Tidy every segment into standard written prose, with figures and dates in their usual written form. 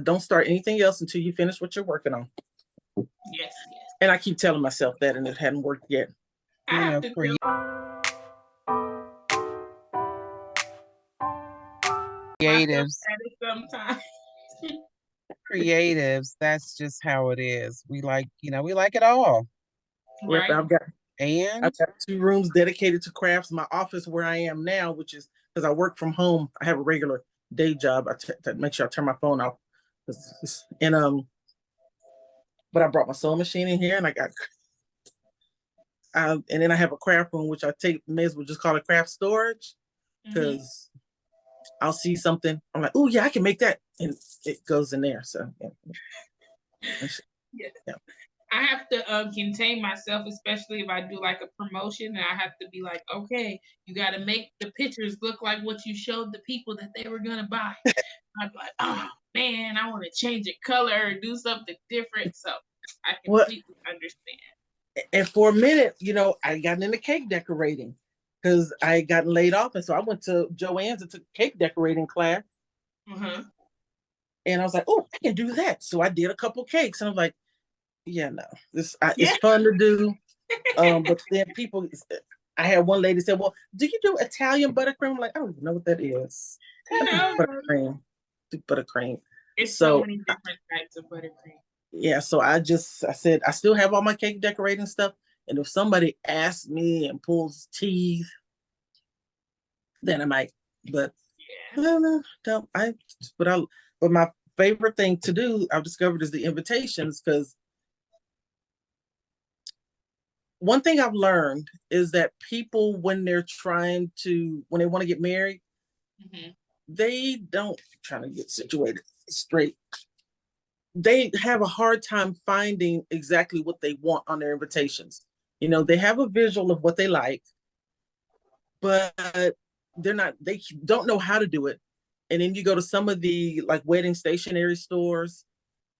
don't start anything else until you finish what you're working on. Yes, yes. And I keep telling myself that, and it hadn't worked yet. I have to creatives. Sometimes. Creatives, that's just how it is. We like it all. Right. Yep, I've got 2 rooms dedicated to crafts. My office where I am now, which is because I work from home, I have a regular day job. I make sure I turn my phone off. And but I brought my sewing machine in here, and and then I have a craft room, which may as well just call it craft storage, because I'll see something, I'm like, oh yeah, I can make that, and it goes in there. So yeah. I have to contain myself, especially if I do like a promotion, and I have to be like, okay, you got to make the pictures look like what you showed the people that they were gonna buy. I'm like, oh man, I want to change a color or do something different. So I completely understand. And for a minute, I got into cake decorating because I had gotten laid off, and so I went to Joann's and took a cake decorating class. And I was like, oh, I can do that. So I did a couple cakes, and I'm like, yeah, no, it's fun to do. But then I had one lady say, well, do you do Italian buttercream? I'm like, I don't even know what that is. No. Buttercream. It's so many different types of buttercream. Yeah, so I said, I still have all my cake decorating stuff. And if somebody asks me and pulls teeth, then I might. But no, but my favorite thing to do, I've discovered, is the invitations, because one thing I've learned is that people, when they want to get married, they don't try to get situated straight. They have a hard time finding exactly what they want on their invitations. They have a visual of what they like, but they don't know how to do it. And then you go to some of the like wedding stationery stores,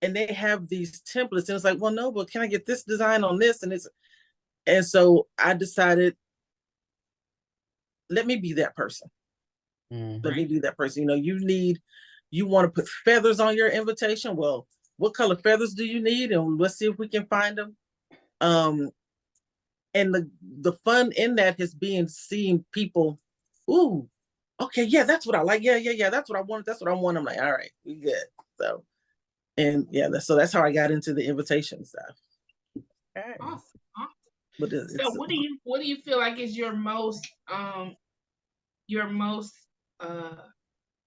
and they have these templates, and it's like, well, no, but can I get this design on this? And so I decided, let me be that person. Let me be that person. You want to put feathers on your invitation. Well, what color feathers do you need? And let's see if we can find them. And the fun in that has been seeing people, ooh, okay, yeah, that's what I like. Yeah, that's what I want. That's what I want. I'm like, all right, we good. So, and yeah, so that's how I got into the invitation stuff. Okay. Awesome. So what do you feel like is your most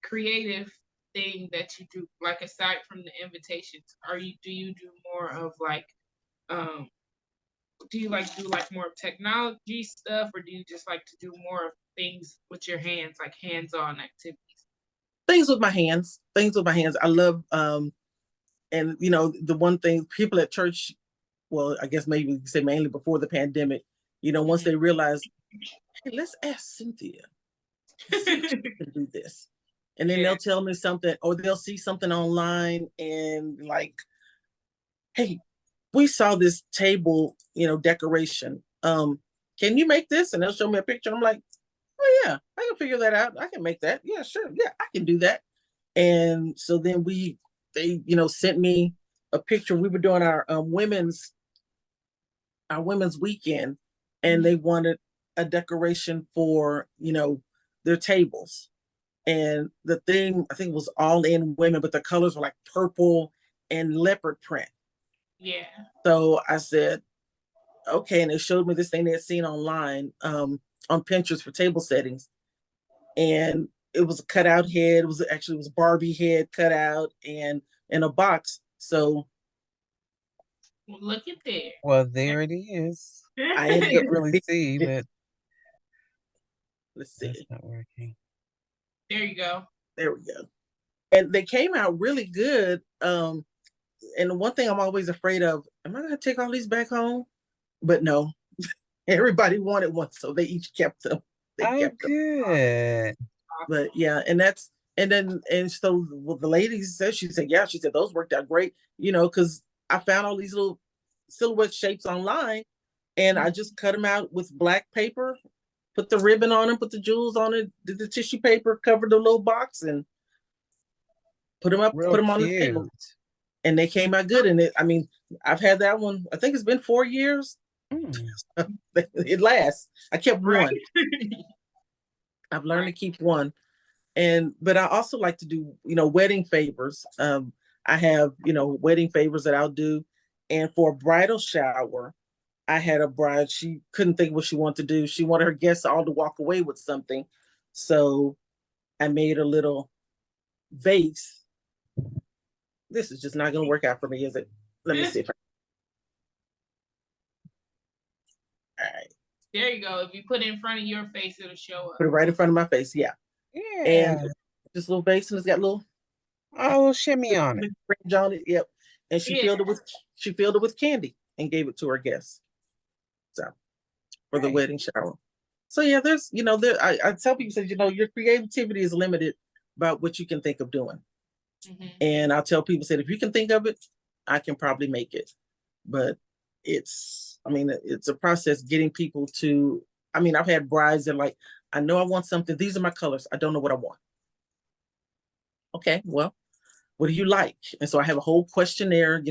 creative thing that you do, like aside from the invitations? Do you do more of like do you like do like more of technology stuff, or do you just like to do more of things with your hands, like hands-on activities? Things with my hands. I love and the one thing people at church, well, I guess maybe you could say mainly before the pandemic, once they realized, hey, let's ask Cynthia to do this. And then they'll tell me something, or they'll see something online and like, hey, we saw this table, decoration. Can you make this? And they'll show me a picture. I'm like, oh yeah, I can figure that out. I can make that. Yeah, sure. Yeah, I can do that. And so then they sent me a picture. We were doing our women's weekend, and they wanted a decoration for their tables. And the thing, I think, was all in women, but the colors were like purple and leopard print. Yeah. So I said, okay. And they showed me this thing they had seen online on Pinterest for table settings. And it was a cutout head. It was Barbie head cut out and in a box. So look at there. Well, there it is. I can't really see, but let's see. It's not working. There you go. There we go. And they came out really good. And the one thing I'm always afraid of, am I going to take all these back home? But no, everybody wanted one, so they each kept them. Good. But yeah, and so the lady said, she said, those worked out great, because I found all these little silhouette shapes online, and I just cut them out with black paper, put the ribbon on them, put the jewels on it, did the tissue paper, covered the little box, and put them up, Real put them on the table, cute. and they came out good. And I mean, I've had that one. I think it's been 4 years. Mm. It lasts. I kept Right. one. I've learned to keep one. But I also like to do, wedding favors. I have, wedding favors that I'll do. And for a bridal shower, I had a bride, she couldn't think what she wanted to do. She wanted her guests all to walk away with something. So I made a little vase. This is just not going to work out for me, is it? Let me see if all right. There you go. If you put it in front of your face, it'll show up. Put it right in front of my face. Yeah. Yeah. And this little vase, and it's got little Shimmy on it. fringe on it. Yep. And she filled it with candy and gave it to her guests. So for the wedding shower. So yeah, there's, I tell people, said, your creativity is limited by what you can think of doing. And I'll tell people, said, if you can think of it, I can probably make it. But it's a process getting people to, I've had brides that like, I know I want something. These are my colors. I don't know what I want. Okay, well, what do you like? And so I have a whole questionnaire,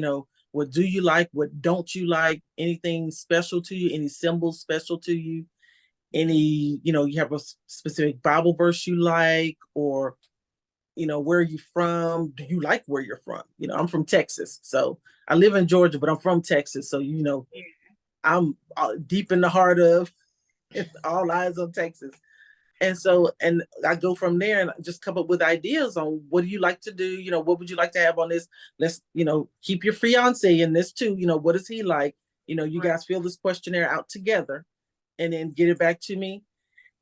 what do you like? What don't you like? Anything special to you? Any symbols special to you? Any, you have a specific Bible verse you like, or, where are you from? Do you like where you're from? I'm from Texas. So I live in Georgia, but I'm from Texas. So, I'm deep in the heart of all eyes on Texas. And so, and I go from there and just come up with ideas on what do you like to do? What would you like to have on this? Let's, keep your fiance in this too. What is he like? You guys fill this questionnaire out together and then get it back to me.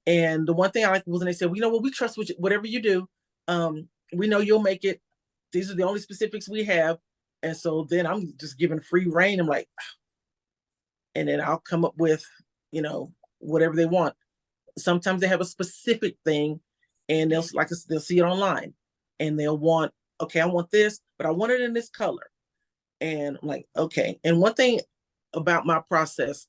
And the one thing I like was when they said, well, what, we trust whatever you do. We know you'll make it. These are the only specifics we have. And so then I'm just giving free reign. I'm like, and then I'll come up with, whatever they want. Sometimes they have a specific thing and they'll see it online and they'll want, okay, I want this, but I want it in this color. And I'm like, okay. And one thing about my process,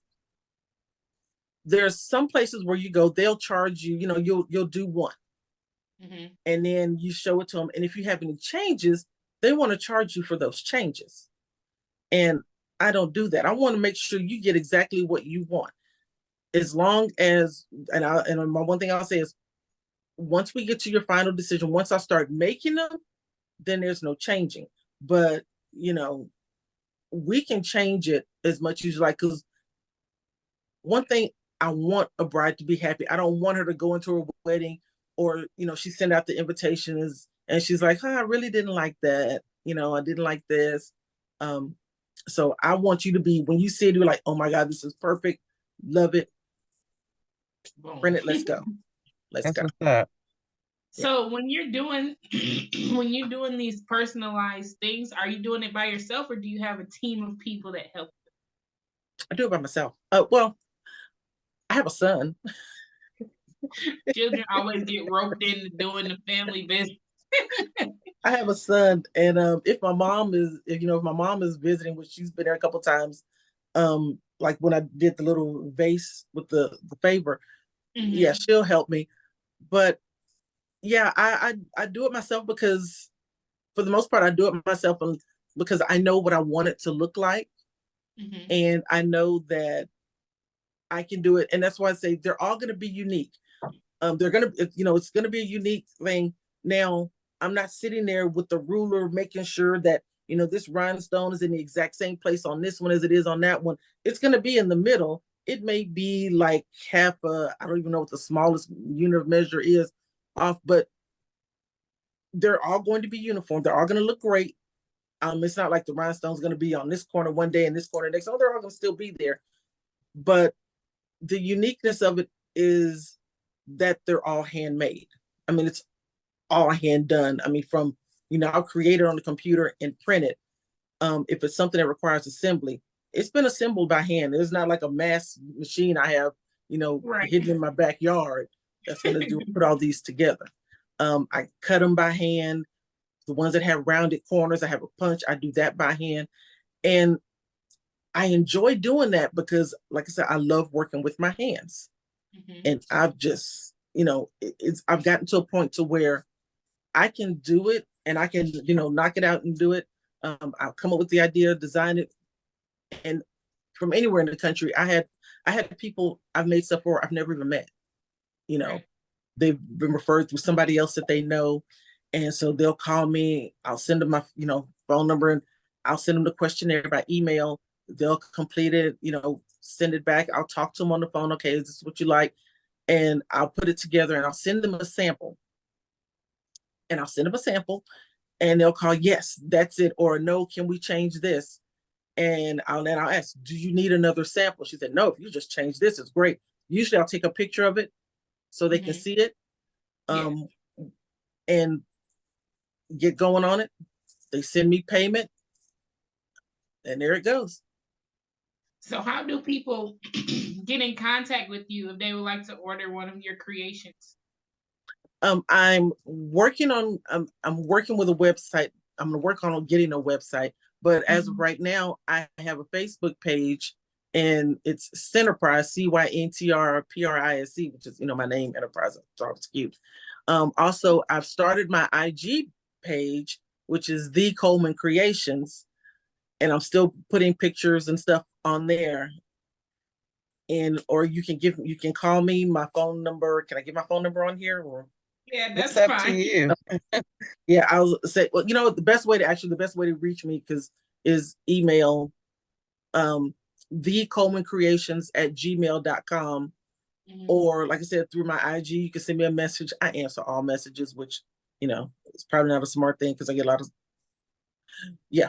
there's some places where you go, they'll charge you, you'll do one. And then you show it to them. And if you have any changes, they want to charge you for those changes. And I don't do that. I want to make sure you get exactly what you want. As long as, and my one thing I'll say is, once we get to your final decision, once I start making them, then there's no changing. But, we can change it as much as you like. Because one thing, I want a bride to be happy. I don't want her to go into a wedding or, she sent out the invitations and she's like, I really didn't like that. I didn't like this. So I want you to be, when you see it, you're like, oh my God, this is perfect. Love it. Print it. Let's go. Let's go. What's up? So when you're doing these personalized things, are you doing it by yourself or do you have a team of people that help you? I do it by myself. Well, I have a son. Children always get roped into doing the family business. I have a son, and if my mom is visiting, which she's been there a couple times, like when I did the little vase with the favor, yeah, she'll help me. But yeah, I do it myself because for the most part I do it myself because I know what I want it to look like, and I know that I can do it, and that's why I say they're all going to be unique. They're gonna, it's gonna be a unique thing. Now, I'm not sitting there with the ruler making sure that this rhinestone is in the exact same place on this one as it is on that one. It's gonna be in the middle. It may be like half I don't even know what the smallest unit of measure is off, but they're all going to be uniform. They're all going to look great. It's not like the rhinestone's going to be on this corner one day and this corner next. Oh, they're all going to still be there. But the uniqueness of it is that they're all handmade. It's all hand done. From, I'll create it on the computer and print it. If it's something that requires assembly, it's been assembled by hand. It's not like a mass machine I have, hidden in my backyard that's going to put all these together. I cut them by hand. The ones that have rounded corners, I have a punch. I do that by hand. And I enjoy doing that because, like I said, I love working with my hands. And I've just, I've gotten to a point to where I can do it and I can, knock it out and do it. I'll come up with the idea, design it, and from anywhere in the country, I had people I've made stuff for I've never even met. You know, Right. they've been referred through somebody else that they know, and so they'll call me. I'll send them my, phone number, and I'll send them the questionnaire by email. They'll complete it, send it back. I'll talk to them on the phone. Okay, is this what you like? And I'll put it together, and I'll send them a sample. And they'll call, yes, that's it, or no, can we change this? And I'll ask, do you need another sample? She said, no, if you just change this, it's great. Usually I'll take a picture of it so they can see it, Yeah. and get going on it. They send me payment, and there it goes. So how do people get in contact with you if they would like to order one of your creations? I'm working with a website. I'm gonna work on getting a website, but as of right now, I have a Facebook page, and it's Cynathia, CYNTRPRISE, which is my name, Enterprise. So it's cute. Also, I've started my IG page, which is the Coleman Creations, and I'm still putting pictures and stuff on there. And or you can call me. My phone number. Can I get my phone number on here? Or Yeah, It's that's up to fine. you. yeah, I'll say, well, the best way to reach me is email, thecolemancreations@gmail.com. Or like I said, through my IG, you can send me a message. I answer all messages, which, it's probably not a smart thing because I get a lot of,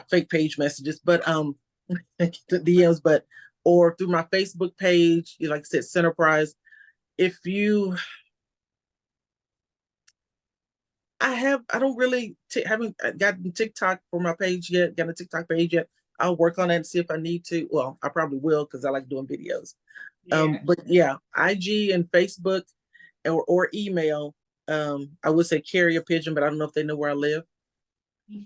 fake page messages, but DMs, but, or through my Facebook page, like I said, Centerprise. If you, I don't really, haven't gotten TikTok for my page yet, got a TikTok page yet. I'll work on that and see if I need to. Well, I probably will because I like doing videos. Yeah. But yeah, IG and Facebook, or email. I would say carrier pigeon, but I don't know if they know where I live.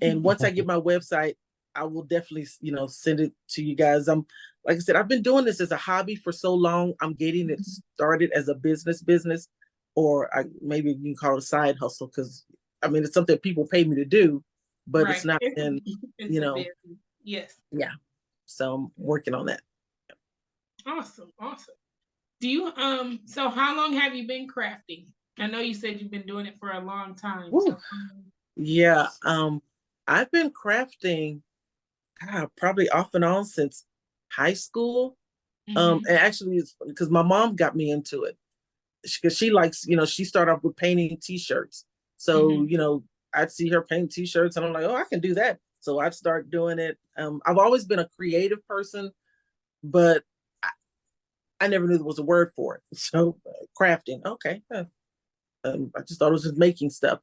And once I get my website, I will definitely, send it to you guys. Like I said, I've been doing this as a hobby for so long. I'm getting it started as a business, or maybe you can call it a side hustle, because it's something people pay me to do, but it's Right. not It's in, a business. Yes. yeah. So I'm working on that. Awesome. Awesome. Do you so how long have you been crafting? I know you said you've been doing it for a long time. Woo. Yeah. I've been crafting, probably off and on since high school. And actually, it's because my mom got me into it, because she likes, she started off with painting t-shirts. So, I'd see her paint t-shirts, and I'm like, oh, I can do that. So I'd start doing it. I've always been a creative person, but I never knew there was a word for it. So crafting, okay. I just thought it was just making stuff.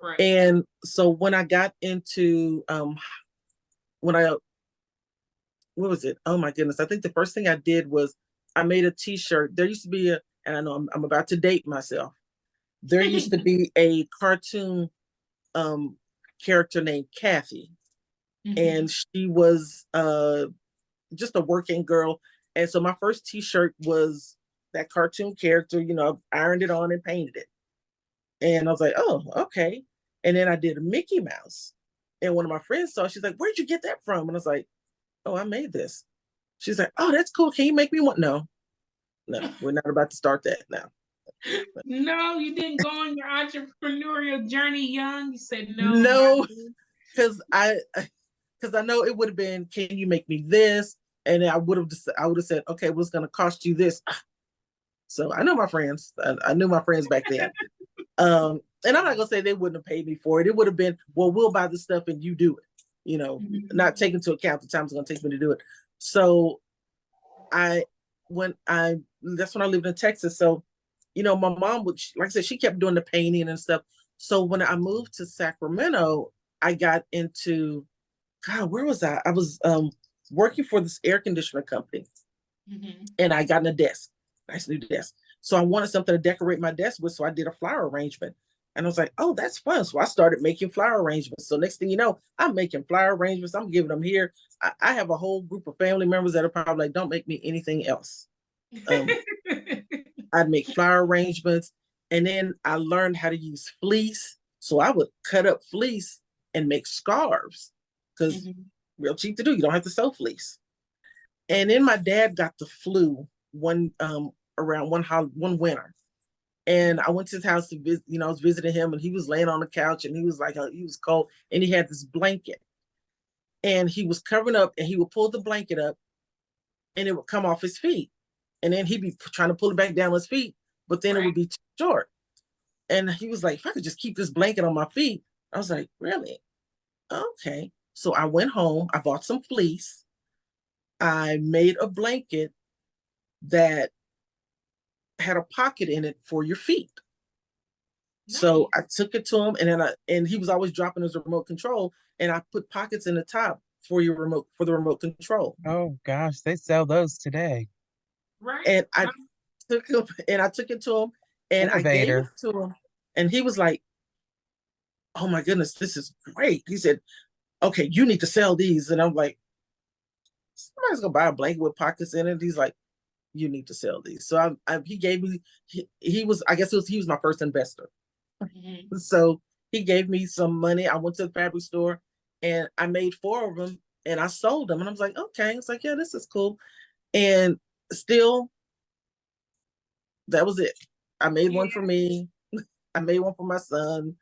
Right. And so when I got into, when I, what was it? Oh my goodness. I think the first thing I did was I made a t-shirt. There used to be and I know I'm about to date myself. There used to be a cartoon character named Kathy, and she was just a working girl. And so my first t-shirt was that cartoon character. I've ironed it on and painted it. And I was like, oh, okay. And then I did a Mickey Mouse. And one of my friends saw, she's like, where'd you get that from? And I was like, oh, I made this. She's like, oh, that's cool. Can you make me one? No, we're not about to start that now. No, you didn't go on your entrepreneurial journey young. You said no. No, because I know it would have been, can you make me this? And I would have said, okay, what's going to cost you this? So I know my friends. I knew my friends back then. And I'm not gonna say they wouldn't have paid me for it. It would have been, well, we'll buy the stuff and you do it. Not taking into account the time it's gonna take me to do it. So that's when I lived in Texas. So, my mom would, like I said, she kept doing the painting and stuff. So when I moved to Sacramento, I got into, God, where was I? I was working for this air conditioner company, and I got a desk, nice new desk. So I wanted something to decorate my desk with. So I did a flower arrangement. And I was like, oh, that's fun. So I started making flower arrangements. So next thing you know, I'm making flower arrangements. I'm giving them here. I have a whole group of family members that are probably like, don't make me anything else. I'd make flower arrangements. And then I learned how to use fleece. So I would cut up fleece and make scarves because Mm-hmm. real cheap to do. You don't have to sew fleece. And then my dad got the flu around one winter. And I went to his house to visit, I was visiting him, and he was laying on the couch, and he was like, he was cold, and he had this blanket, and he was covering up, and he would pull the blanket up, and it would come off his feet, and then he'd be trying to pull it back down his feet, but then it would be too short. And he was like, if I could just keep this blanket on my feet. I was like, really? Okay. So I went home, I bought some fleece, I made a blanket that had a pocket in it for your feet. Nice. So I took it to him, and then he was always dropping his remote control, and I put pockets in the top for the remote control. Oh gosh, they sell those today. Right. And I took it to him, and I gave it to him, and he was like, "Oh my goodness, this is great." He said, "Okay, you need to sell these." And I'm like, "Somebody's gonna buy a blanket with pockets in it?" He's like, "You need to sell these." So he gave me, he was, I guess he was my first investor. Mm-hmm. So he gave me some money. I went to the fabric store, and I made 4 of them, and I sold them. And I was like, okay. It's like, yeah, this is cool. And still, that was it. I made one for me. I made one for my son,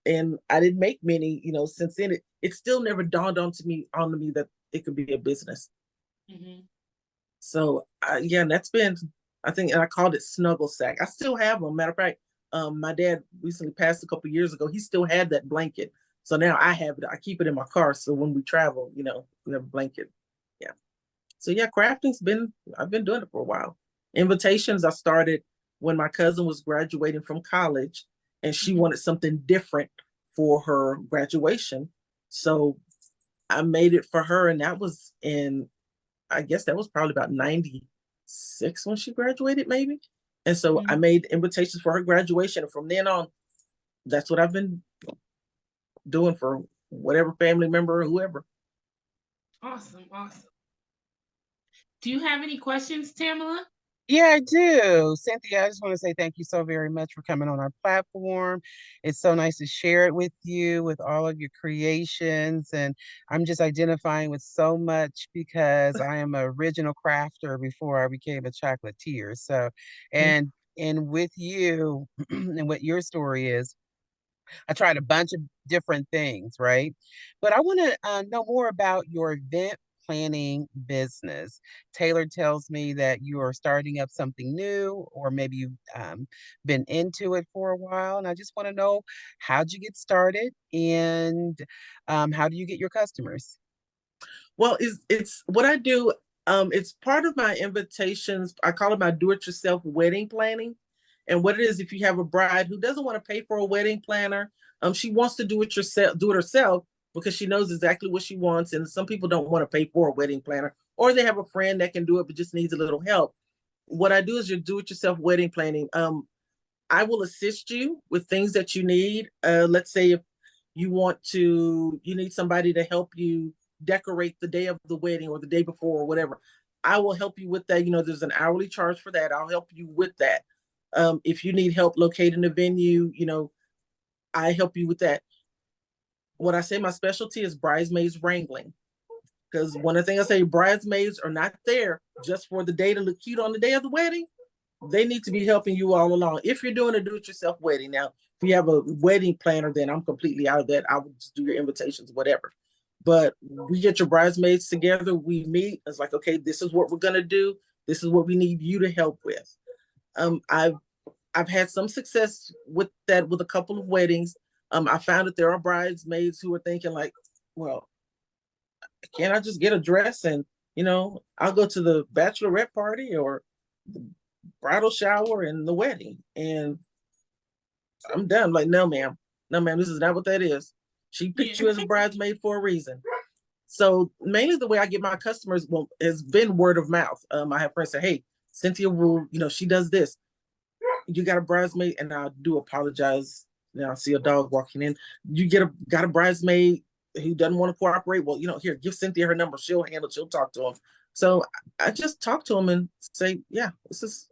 and I didn't make many, since then. It still never dawned on me that it could be a business. Mm-hmm. So yeah, that's been, I think, and I called it Snuggle Sack. I still have them. Matter of fact, my dad recently passed a couple of years ago. He still had that blanket. So now I have it. I keep it in my car. So when we travel, we have a blanket. Yeah. So yeah, I've been doing it for a while. Invitations, I started when my cousin was graduating from college, and she wanted something different for her graduation. So I made it for her, and I guess that was probably about 96 when she graduated, maybe. And so I made invitations for her graduation. And from then on, that's what I've been doing for whatever family member or whoever. Awesome. Awesome. Do you have any questions, Tamala? Yeah, I do. Cynathia, I just want to say thank you so very much for coming on our platform. It's so nice to share it with you, with all of your creations. And I'm just identifying with so much because I am an original crafter before I became a chocolatier. So, and with you and what your story is, I tried a bunch of different things, right? But I want to know more about your event planning business. Taylor tells me that you are starting up something new, or maybe you've been into it for a while. And I just want to know, how'd you get started, and how do you get your customers? Well, it's what I do. It's part of my invitations. I call it my do-it-yourself wedding planning. And what it is, if you have a bride who doesn't want to pay for a wedding planner, she wants to do it herself because she knows exactly what she wants. And some people don't want to pay for a wedding planner, or they have a friend that can do it but just needs a little help. What I do is your do-it-yourself wedding planning. I will assist you with things that you need. Let's say if you need somebody to help you decorate the day of the wedding or the day before or whatever. I will help you with that. There's an hourly charge for that. I'll help you with that. If you need help locating the venue, I help you with that. What I say my specialty is bridesmaids wrangling. Because one of the things I say, bridesmaids are not there just for the day to look cute on the day of the wedding. They need to be helping you all along. If you're doing a do-it-yourself wedding, now, if you have a wedding planner, then I'm completely out of that. I will just do your invitations, whatever. But we get your bridesmaids together. We meet. It's like, okay, this is what we're gonna do. This is what we need you to help with. I've had some success with that with a couple of weddings. I found that there are bridesmaids who are thinking like, well, can't I just get a dress and I'll go to the bachelorette party or the bridal shower and the wedding and I'm done. Like, no, ma'am. No, ma'am, this is not what that is. She picked you as a bridesmaid for a reason. So mainly the way I get my customers, well, has been word of mouth. I have friends say, hey, Cynthia will, she does this. You got a bridesmaid, and I do apologize. Now I see a dog walking in. You got a bridesmaid who doesn't want to cooperate. Well, here, give Cynthia her number. She'll talk to him. So I just talk to him and say, yeah, this is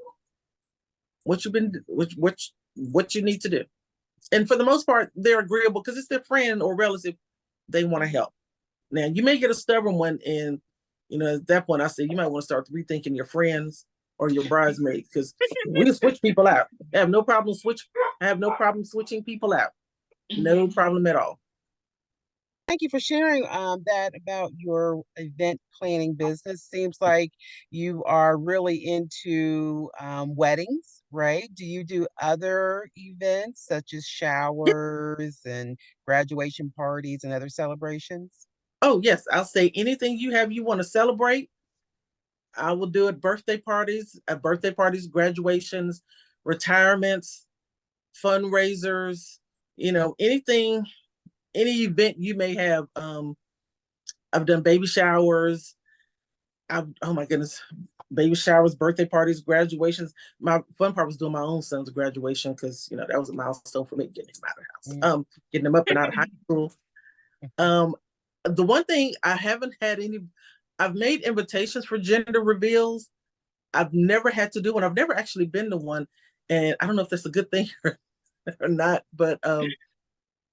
what you've been, what you need to do. And for the most part, they're agreeable because it's their friend or relative. They want to help. Now, you may get a stubborn one, and at that point, I say you might want to start rethinking your friends or your bridesmaids, because we can switch people out. I have no problem switching people out. No problem at all. Thank you for sharing that about your event planning business. Seems like you are really into weddings, right? Do you do other events such as showers and graduation parties and other celebrations? Oh, yes. I'll say anything you want to celebrate, I will do it. Birthday parties, graduations, retirements, fundraisers, anything, any event you may have. I've done baby showers. Oh my goodness, baby showers, birthday parties, graduations. My fun part was doing my own son's graduation, because that was a milestone for me, getting him out of the house, getting him up and out of high school. The one thing I haven't had I've made invitations for gender reveals. I've never had to do one. I've never actually been to one, and I don't know if that's a good thing or not. But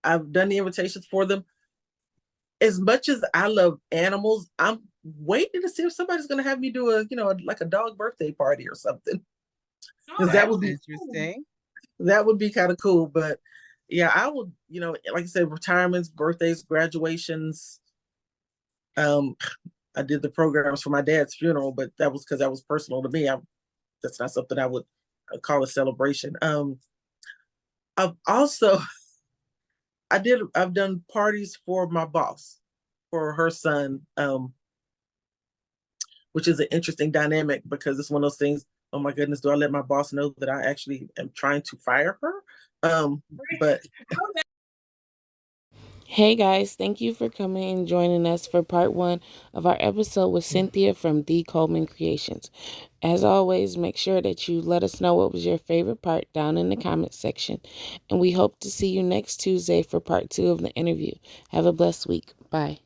I've done the invitations for them. As much as I love animals, I'm waiting to see if somebody's going to have me do like a dog birthday party or something. Oh, that would be interesting. That would be kind of cool. But yeah, I would, like I said, retirements, birthdays, graduations. I did the programs for my dad's funeral, but that was because that was personal to me. That's not something I would call a celebration. I've also I've done parties for my boss, for her son, which is an interesting dynamic, because it's one of those things. Oh my goodness, do I let my boss know that I actually am trying to fire her? But Hey guys, thank you for coming and joining us for part 1 of our episode with Cynthia from the Coleman Creations. As always, make sure that you let us know what was your favorite part down in the comments section. And we hope to see you next Tuesday for part 2 of the interview. Have a blessed week. Bye.